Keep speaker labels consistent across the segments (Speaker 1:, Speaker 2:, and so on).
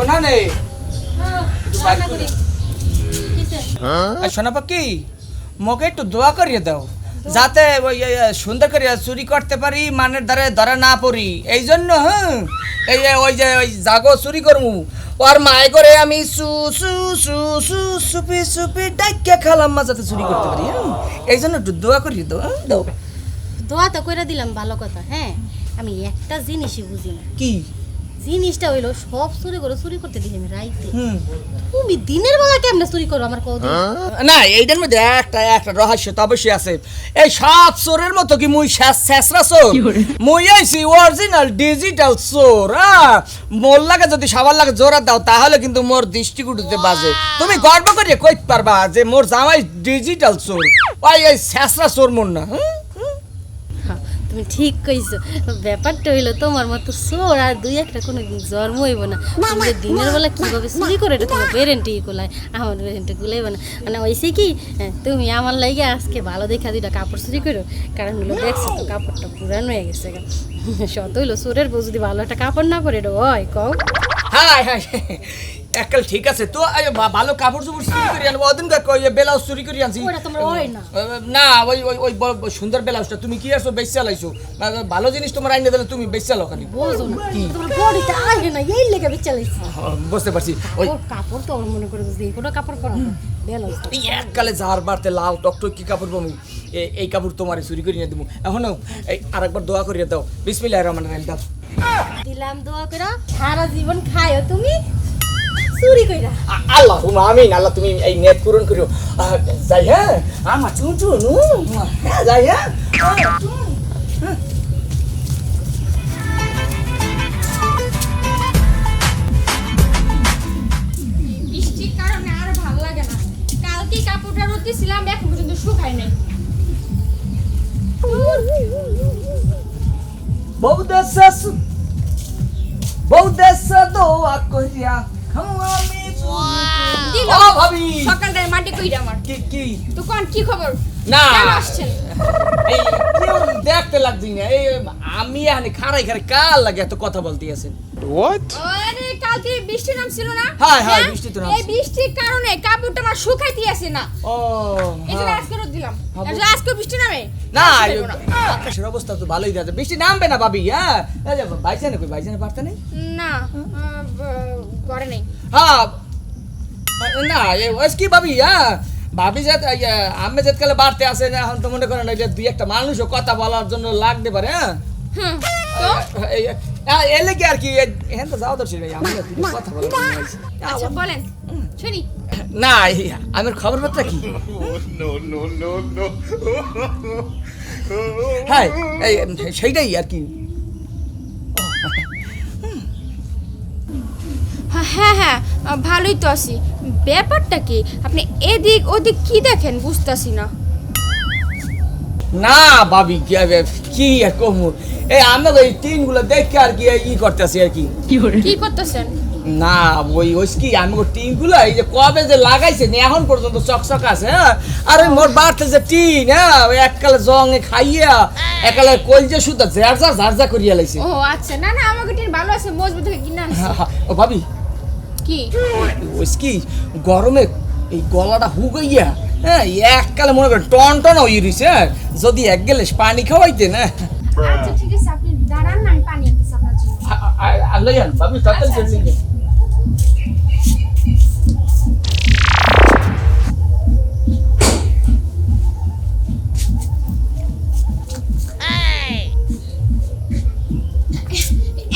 Speaker 1: কোনা নেই
Speaker 2: হ্যাঁ
Speaker 1: শোনা পাখি মোকে একটু দোয়া করিয়ে দাও যাতে ওই সুন্দর করে চুরি করতে পারি মানের দ্বারে ধরা না পড়ি এই জন্য হ্যাঁ ওই জাগো চুরি করমু ওর মায়ে করে আমি সু সু সু সু সুপি সুপি ডাইকে খালাম মা যাতে চুরি করতে পারি এই জন্য একটু দোয়া করিয়ে দাও দাও
Speaker 3: দোয়া তো কইরা দিলাম ভালো কথা হ্যাঁ আমি একটা জিনিসই বুঝি না
Speaker 1: কি
Speaker 3: জিনিসটা হইলো সব চুরি করতে দিই আমি রাইতে তুমি দিনের বেলা কেমনে চুরি করো আমার কও
Speaker 1: না এইটার মধ্যে একটা রহস্য তো অবশ্যই আছে এই সব চোরের মতো কি মুই শেষরা চোর মুই আইছি অরিজিনাল ডিজিটাল চোর মোর লাগে যদি সবার লাগে জোরা দাও তাহলে কিন্তু মোর দৃষ্টিকুটিতে বাজে তুমি গর্ব করিয়ে কইতে পারবা যে মোর জামাই ডিজিটাল চোর ওই এই শেষরা চোর মোর না
Speaker 3: তুমি ঠিক কইছো ব্যাপারটা হইলো তোমার মতো চোর আর দুই একটা কোনো জন্ম হইব না তুমি দিনের বেলা কিভাবে চুরি করে এটা তোমার পেরেন্টই গুলাই আমার পেরেন্টে গুলাইব না মানে ওইসে কি তুমি আমার লাগে আজকে ভালো দেখা দুইটা কাপড় চুরি করো কারণ হলো দেখছো তো কাপড়টা পুরান হয়ে গেছে শত হইলো চোরের বউ যদি ভালো একটা কাপড় না পরে এটা হয় কও
Speaker 1: হাই হাই একল ঠিক আছে তো ভালো কাপড় চোপড় চুরি করে আনবো ওদিন ব্লাউজ চুরি করে আনছি
Speaker 3: ওটা তোমার হয় না
Speaker 1: না ওই ওই ওই সুন্দর ব্লাউজটা তুমি কি আসো বেশ চালাইছো ভালো জিনিস তোমার আইনে দিলে তুমি বেশ চালাও খালি
Speaker 3: বোঝো না তোমার বডিটা আগে না এই লেগে চালাইছি
Speaker 1: বুঝতে পারছি ওই
Speaker 3: কাপড় তো মনে করে যে কোনো কাপড় পরা ব্লাউজ
Speaker 1: এককালে ঝাড় বাড়তে লাল টকটক কি কাপড় পাবো এই কাপড় তোমার চুরি করে নিয়ে দেবো এখনো এই আরেকবার দোয়া করিয়ে দাও বিসমিল্লাহির রহমানির রহিম দাও
Speaker 3: দিলাম দোয়া করে সারা জীবন খায়ও তুমি চুরি কইরা
Speaker 1: আল্লাহুম্মা আমিন আল্লাহ তুমি এই নেট পূরণ করিও যাই হ্যাঁ আমার চুচু নু যাই হ্যাঁ
Speaker 4: বৃষ্টির কারণে আর ভালো লাগে না কালকে কাপড়টা রোদে ছিলাম এখন পর্যন্ত শুকায় নাই
Speaker 1: বউদেশে দোয়া করিয়া আমি
Speaker 4: দিল
Speaker 1: ভাবি
Speaker 4: সকালটায় মাটি কইরা আমার
Speaker 1: কি
Speaker 4: তো কোন কি খবর
Speaker 1: না
Speaker 4: কেন আসছেন
Speaker 1: এই কেউ দেখতে লাগছি না এই আমি এখানে খাড়াই কাল লাগে এত কথা বলতে আছেন
Speaker 4: আরে কালকে বৃষ্টি নামছিল না
Speaker 1: হ্যাঁ, বৃষ্টি তো নামছে।
Speaker 4: এই বৃষ্টির কারণে কাপড়টা আমার শুকাইতে আসে না
Speaker 1: ও
Speaker 4: এজন্য আজকে রোদ দিলাম
Speaker 1: হ্যাঁ,
Speaker 4: আজকে আজকে বৃষ্টি নামে
Speaker 1: না
Speaker 4: আসতে দেবো না।
Speaker 1: আকাশের অবস্থা তো ভালোই যাচ্ছে বৃষ্টি নামবে না ভাবি হ্যাঁ ভাইজানে কই ভাইজানে পারতে নেই
Speaker 4: না করে নেই
Speaker 1: হ্যাঁ না ওই কি ভাবি হ্যাঁ ভাবি যে আমি যেতকালে বাড়তে আসে না এখন তো মনে করেন যে দুই একটা মানুষও কথা বলার জন্য লাগতে পারে হ্যাঁ
Speaker 4: হুম তো
Speaker 1: এলে কি আর কি এখন তো যাও দর্শি ভাই আমি কথা বলার জন্য আইছি।
Speaker 4: আচ্ছা বলেন শুনি
Speaker 1: না আমার খবর পত্র কি হ্যাঁ এই সেইটাই আর কি
Speaker 4: হ্যাঁ হ্যাঁ ভালোই তো আছি ব্যাপারটা কি আপনি এদিক ওদিক কি দেখেন বুঝতাছি না
Speaker 1: না ভাবি কি আর কমু এই আমরা ওই টিনগুলো দেখে আর কি ই করতেছি আর কি
Speaker 4: কি করতেছেন
Speaker 1: না ওই কি আমি টিনগুলো এই যে কবে যে লাগাইছে এখন পর্যন্ত চকচক আছে হ্যাঁ আর ওই মোর বাড়তে যে টিন হ্যাঁ ওই এককালে জঙে খাইয়া একালে কই যে সুতা ঝারঝা করিয়া লাইছে
Speaker 4: ও আচ্ছা না না আমাকে টিন ভালো আছে মজবুত হয়ে কিনা আনছি
Speaker 1: ও ভাবি
Speaker 4: কি
Speaker 1: ওই কি গরমে এই গলাটা হুগাইয়া হ্যাঁ এককালে মনে করেন টন টন হয়ে রইছে যদি এক গেলে পানি খাওয়াইতে না
Speaker 4: আচ্ছা ঠিক আছে আপনি দাঁড়ান না আমি পানি আনতেছি আপনার জন্য
Speaker 1: আল্লাহ ভাবি তাড়াতাড়ি চলে যান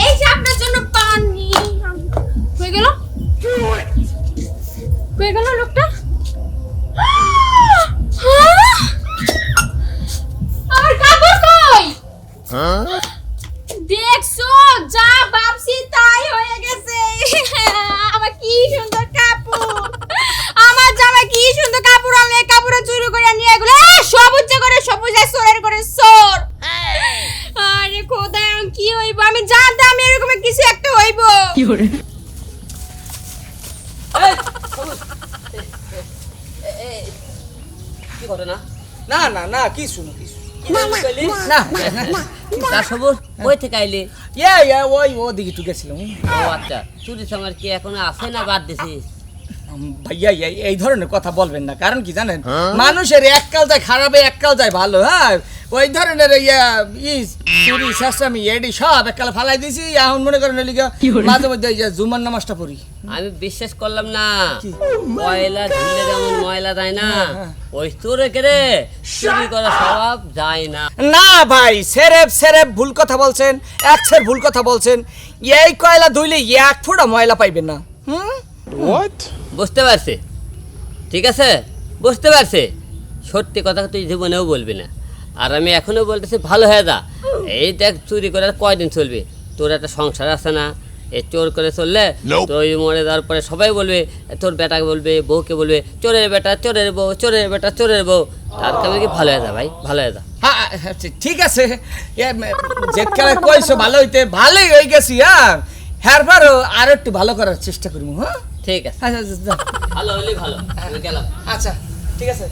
Speaker 4: এই যে আপনার জন্য পানি হয়ে গেল লোকটা আমার কাপড় কই দেখছো যা ভাবছি তাই হয়ে গেছে আমার কি সুন্দর কাপড় আমার জামা কি সুন্দর কাপড় আনলে কাপড় চুরি করে নিয়ে এগুলো সবুজ করে চোরের করে চোর আরে খোদা এখন কি হইব আমি জানতাম এরকম কিছু একটা হইব
Speaker 2: কি করে না
Speaker 1: না না না কি শুনো
Speaker 2: না তার খবর কই থেকে আইলে
Speaker 1: ওই ওদিকে একটু গেছিলাম।
Speaker 2: ও আচ্ছা, চুরি চামার কি এখনো আছে না বাদ দিছিস?
Speaker 1: ভাইয়া এই ধরনের কথা বলবেন না, কারণ কি জানেন, মানুষের এককাল যায় খারাপে এককাল যায় ভালো। হ্যাঁ, ওই ধরনের চুরি শাস্ত্রামি এডি সব এককালে ফালাই দিছি। এখন মনে করেন মাঝে মধ্যে জুমার নামাজটা পড়ি।
Speaker 2: আমি বিশ্বাস করলাম না।
Speaker 1: কি?
Speaker 2: ময়লা ঝুলে যেমন ময়লা যায় না,
Speaker 1: হ্যাঁ।
Speaker 2: ওই চোরে কেড়ে চুরি করা স্বভাব যায় না।
Speaker 1: না ভাই, সেরেব ভুল কথা বলছেন, ভুল কথা বলছেন। এই কয়লা ধুইলে এক ফোঁটা ময়লা পাইবেন না।
Speaker 2: বুঝতে পারছি, ঠিক আছে, বুঝতে পারছি। সত্যি কথা তুই জীবনেও বলবি না, আর আমি এখনো বলতেছি ভালো হয়ে যা। এই দেখ, চুরি করে আর কয়দিন চলবে? তোর একটা সংসার আছে না? এই চোর করে চললে তুই মরে যাওয়ার পরে সবাই বলবে, তোর বেটাকে বলবে, বউকে বলবে, চোরের বেটা চোরের বউ, চোরের বেটা চোরের বউ। তার কারণে কি ভালো হয়ে যা ভাই, ভালো হয়ে যা।
Speaker 1: হ্যাঁ ঠিক আছে, যে কালে কইছো ভালো হইতে ভালোই হয়ে গেছি। হ্যারবারও আর একটু ভালো করার চেষ্টা করবো। হ্যাঁ
Speaker 2: ঠিক আছে,
Speaker 1: আচ্ছা,
Speaker 2: ভালো হলে ভালো, আমি গেলাম।
Speaker 1: আচ্ছা ঠিক আছে।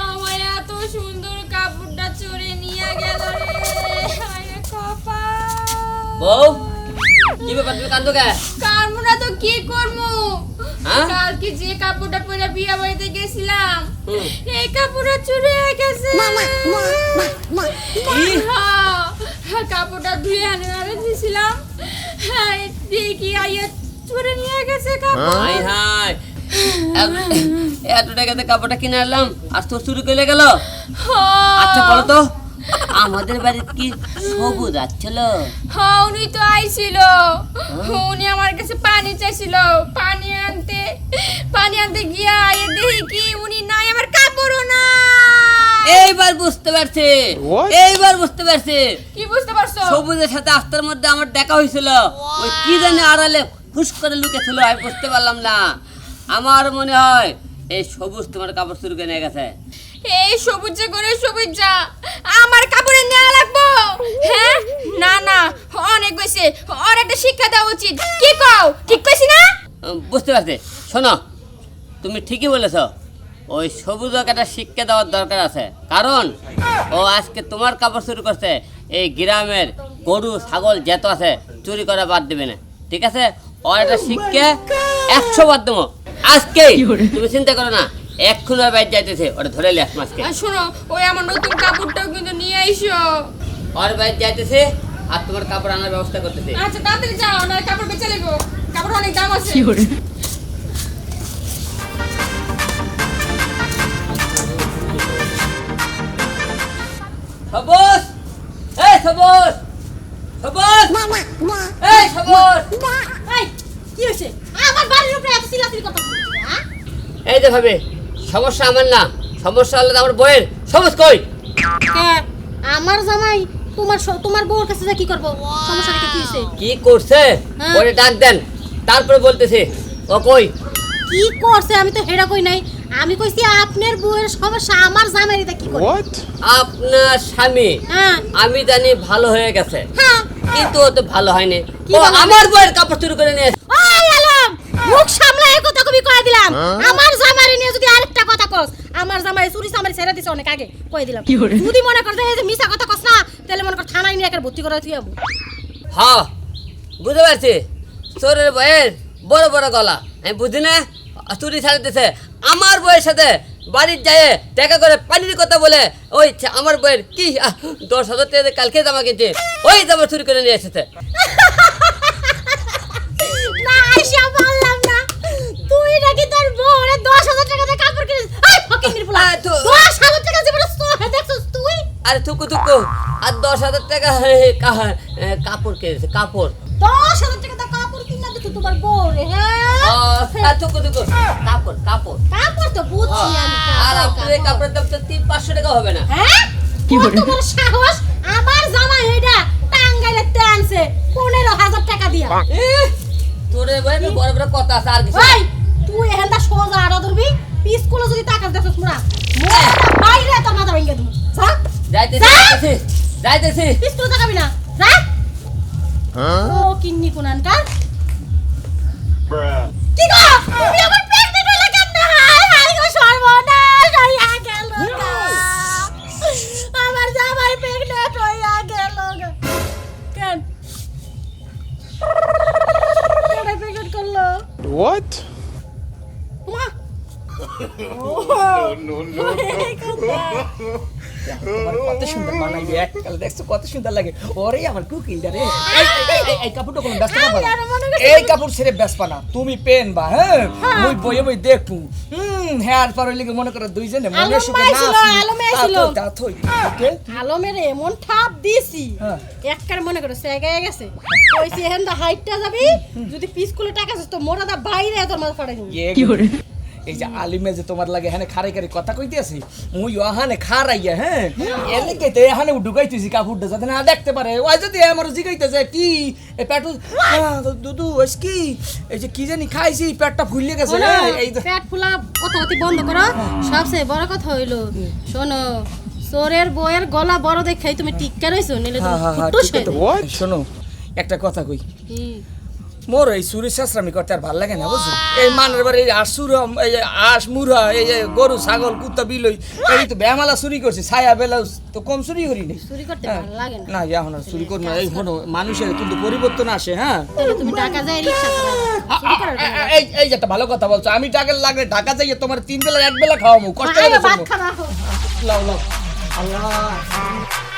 Speaker 4: আমার এত সুন্দর কাপড়টা চুরি নিয়ে গেল রে, আরে কপাল।
Speaker 2: বউ, কি ব্যাপার, তুমি কান্দো কে?
Speaker 4: কারমুনা তো কি করবো,
Speaker 2: হ্যাঁ?
Speaker 4: কালকে যে কাপড়টা পরে বিয়ে বাড়িতে গেছিলাম,
Speaker 2: হুম।
Speaker 4: এই কাপড়টা চুরি হয়ে গেছে। হ্যাঁ, কাপড়টা ধুয়ে আনে দিয়েছিলাম, হ্যাঁ দেখি আইয়া চুরি নিয়ে গেছে কাপড়।
Speaker 2: হাই হাই, এত টাকাতে কাপড়টা কিনে আনলাম আর তোর চুরি করে গেল। আচ্ছা বলো তো, আমাদের বাড়িতে কি সবুজ আসছিল?
Speaker 4: হ্যাঁ, উনি তো আইছিল, উনি আমার কাছে পানি চাইছিল। পানি আনতে গিয়া আইয়া দেখি কি উনি নাই, আমার কাপড়ও না।
Speaker 2: এইবার বুঝতে পারছি, এইবার বুঝতে পারছি।
Speaker 4: কি বুঝতে পারছো?
Speaker 2: সবুজের সাথে আস্তার মধ্যে আমার দেখা হয়েছিল। ওই কি জানি আড়ালে ফুস করে লুকেছিল, আমি বুঝতে পারলাম না। আমার মনে হয় এই সবুজ তোমার কাপড় চুরি করে নিয়ে গেছে।
Speaker 4: এই সবুজে করে সবুজা আমার কাপড়ে নেওয়া লাগবো? হ্যাঁ, না না, অনেক হয়েছে, ওর একটা শিক্ষা দেওয়া উচিত। কি কও, ঠিক কইছি না?
Speaker 2: বুঝতে পারছি। শোনো, তুমি ঠিকই বলেছ, ওই সবুজকে একটা শিক্ষা দেওয়ার দরকার আছে। কারণ ও আজকে তোমার কাপড় চুরি করছে, এই গ্রামের গরু ছাগল যেত আছে চুরি করা বাদ দেবে না, ঠিক আছে? ওর একটা শিক্ষা 100 বাদ দেবো আজকে। তুমি চিন্তা করো না, এক্ষুন ওর বাইরে যাইতেছে, ওটা ধরে লে 1 মাসকে।
Speaker 4: আর শোনো, ওই আমার নতুন কাপড়টাও কিন্তু নিয়ে আইসো।
Speaker 2: ওর বাইরে যাইতেছে আর তোমার কাপড় আনার ব্যবস্থা করতেছে।
Speaker 4: আচ্ছা তাড়াতাড়ি যাও, না কাপড় বেচে লাগবো, কাপড় অনেক দাম আছে।
Speaker 2: সবুজ, এই সবুজ, সবুজ, এই সবুজ।
Speaker 3: এই কি হইছে? আমার বাড়ির উপরে এত চিল্লাচিল্লি কথা বলছিস, হ্যাঁ?
Speaker 2: এই যে ভাবে, সমস্যা আমার না, সমস্যা হলো আমার বইয়ের। সবুজ কই?
Speaker 3: আমার জামাই তোমার বউর কাছে যা কি করব? সমস্যা কি হইছে?
Speaker 2: কি করছে
Speaker 3: হ্যাঁ।
Speaker 2: ওরে ডাক দেন, তারপরে বলতেছে। ও কই?
Speaker 3: কি করছে আমি তো হেডা কই নাই। আমি কইছি আপনার বউয়ের সমস্যা, আমার জামাইটা কি করে?
Speaker 2: আপনার স্বামী
Speaker 3: হ্যাঁ
Speaker 2: আমি জানি ভালো হয়ে গেছে,
Speaker 3: হ্যাঁ।
Speaker 2: কিন্তু ও তো ভালো হয়নি।
Speaker 3: কি
Speaker 2: ও
Speaker 3: ভালো
Speaker 2: আমার বইয়ের কাপড় চুরি করে নিয়ে এসেছে।
Speaker 3: ওই আলম, মুখ সামলায় এই কথা কবি কই দিলাম। আমার জামাইরে নিয়ে যদি আরেকটা কথা কস, আমার জামাই চুরি চামারি ছেড়ে দিছে অনেক আগে, কই দিলাম। যদি মনে করতে এই যে মিছা কথা কস না, তাহলে মনে কর থানায় নিয়ে একের ভর্তি করে তুই আবু।
Speaker 2: হ্যাঁ, বুঝতে পারছি। চোরের বইয়ের বড় বড় গলা, আমি বুঝি না? চুরি ছাড়িতেছে আমার বইয়ের সাথে বাড়ির যায় টাকা করে পানির কথা বলে। ওই আমার বইয়ের কি 10,000 টাকা কালকে জামা কিনছে, ওই জামা চুরি করে নিয়ে এসেছে।
Speaker 3: না আইসা বললাম না, তুই নাকি তোর বউরে 10,000 টাকা দিয়ে কাপড় কিনিস। এই ফকিন্নির পোলা, 10,000 টাকা জীবনে সোহে দেখছস তুই?
Speaker 2: আরে থুকু আর 10,000 টাকা কাপড় কিনেছে, কাপড়।
Speaker 3: 10,000 টাকা দিয়ে কাপড় কিনা দিত তোমার বউরে, হ্যাঁ?
Speaker 2: থুকু কাপড় কাপড়।
Speaker 3: কাপড় তো বুঝছি আমি।
Speaker 2: আর আপনার এই কাপড়ের দাম তো 300-500 টাকা হবে না।
Speaker 3: হ্যাঁ? কত বড় সাহস, আমার জামাই এটা টাঙ্গাইলে টানছে 15,000 টাকা দিয়া।
Speaker 2: তোরে ভাই বড় বড় কথা আছে আর কিছু।
Speaker 3: ওই তুই এখানটা সোজা আড়া ধরবি, পিছকুলো যদি তাকাস দেখছস মুরা বাইরে তোর মাথা ভেঙে দিমু। যা
Speaker 2: যাইতেছি।
Speaker 3: পিছকুলো তাকাবি না, যা। ও কিন্নি কোনানটা
Speaker 4: কি গো তুমি আমার প্রেগনেন্ট হইলা কেমনে হাই হাই গো সর্বনাশ হইয়া গেল গা। আমার জামাই প্রেগনেন্ট হইয়া গেল গা। কেন কেন প্রেগনেন্ট করলো
Speaker 5: What?
Speaker 4: মা
Speaker 1: তোমার কত সুন্দর মানাইবে এককালে দেখছো কত সুন্দর লাগে ওরে আমার কুকিলটা রে এই কাপড়টা কোন ব্যস্ত
Speaker 4: আমি আরো মনে করছি
Speaker 1: এই কাপড় ছেড়ে ব্যস্ত না তুমি পেন বা হ্যাঁ মুই বইয়ে বই দেখু হ্যাঁ আর পরে লিখে মনে করে দুইজনে মনে
Speaker 4: আলম
Speaker 1: সুখে
Speaker 4: আইছিল,
Speaker 1: না
Speaker 4: আলম আইছিল।
Speaker 1: ওকে
Speaker 4: আলমের এমন ঠাপ দিছি
Speaker 1: হ্যাঁ।
Speaker 4: একবার মনে করো সেগায় গেছে কইছি হেন দা হাইটটা যাবি যদি পিসকুলে টাকা আছে তো মোরা দা বাইরে তোর মাথা ফাটাই দিবি
Speaker 1: কি করে এই যে আলিমে যে তোমার লাগে হ্যাঁ খারাই খারাই কথা কইতে আছে মুই ওহানে খারাইয়া হ্যাঁ এদিকে তো এখানে ঢুকাইতেছি কাপড়টা যাতে না দেখতে পারে ওই যদি আমার জিগাইতেছে কি এই পেটু দুদু ওইস কি এই যে কি জানি খাইছি পেটটা ফুলে গেছে
Speaker 4: শোনো,
Speaker 1: হ্যাঁ, এই তো-
Speaker 4: পেট ফুলা কথাবার্তি বন্ধ করো সবচেয়ে বড় কথা হইলো শোনো চোরের বইয়ের গলা বড় দেখাই তুমি টিক্কা রইছো নিলে তুমি
Speaker 1: হ্যাঁ, হ্যাঁ,
Speaker 4: ফুটুস
Speaker 1: ঠিক আছে।
Speaker 4: হয়ে
Speaker 5: What?
Speaker 1: শোনো একটা কথা কই
Speaker 4: কি
Speaker 1: মোর এই চুরি শাস্ত্রামি করতে আর ভাল লাগে না বুঝছো এই মানের বাড়ি এই আশুর এই যে আশ মুরা এই যে গরু ছাগল কুত্তা বিলই এই তো বেমালা চুরি করছে ছায়া বেলাউজ তো কম চুরি করি নি
Speaker 4: চুরি করতে
Speaker 1: হ্যাঁ।
Speaker 4: ভালো লাগে না
Speaker 1: না এখন আর চুরি করবো না এই শোনো মানুষের কিন্তু পরিবর্তন আসে হ্যাঁ
Speaker 4: তাহলে তুমি টাকা যায় রিকশা চালাও চুরি করার কোনো ব্যাপার
Speaker 1: এই যে একটা ভালো কথা বলছো আমি টাকা লাগলে ঢাকা যাইয়ে তোমার 3 বেলা 1 বেলা খাওয়াবো কষ্ট
Speaker 4: না।
Speaker 1: হবে
Speaker 4: ভাত খাওয়া
Speaker 1: লাও লাও আল্লাহ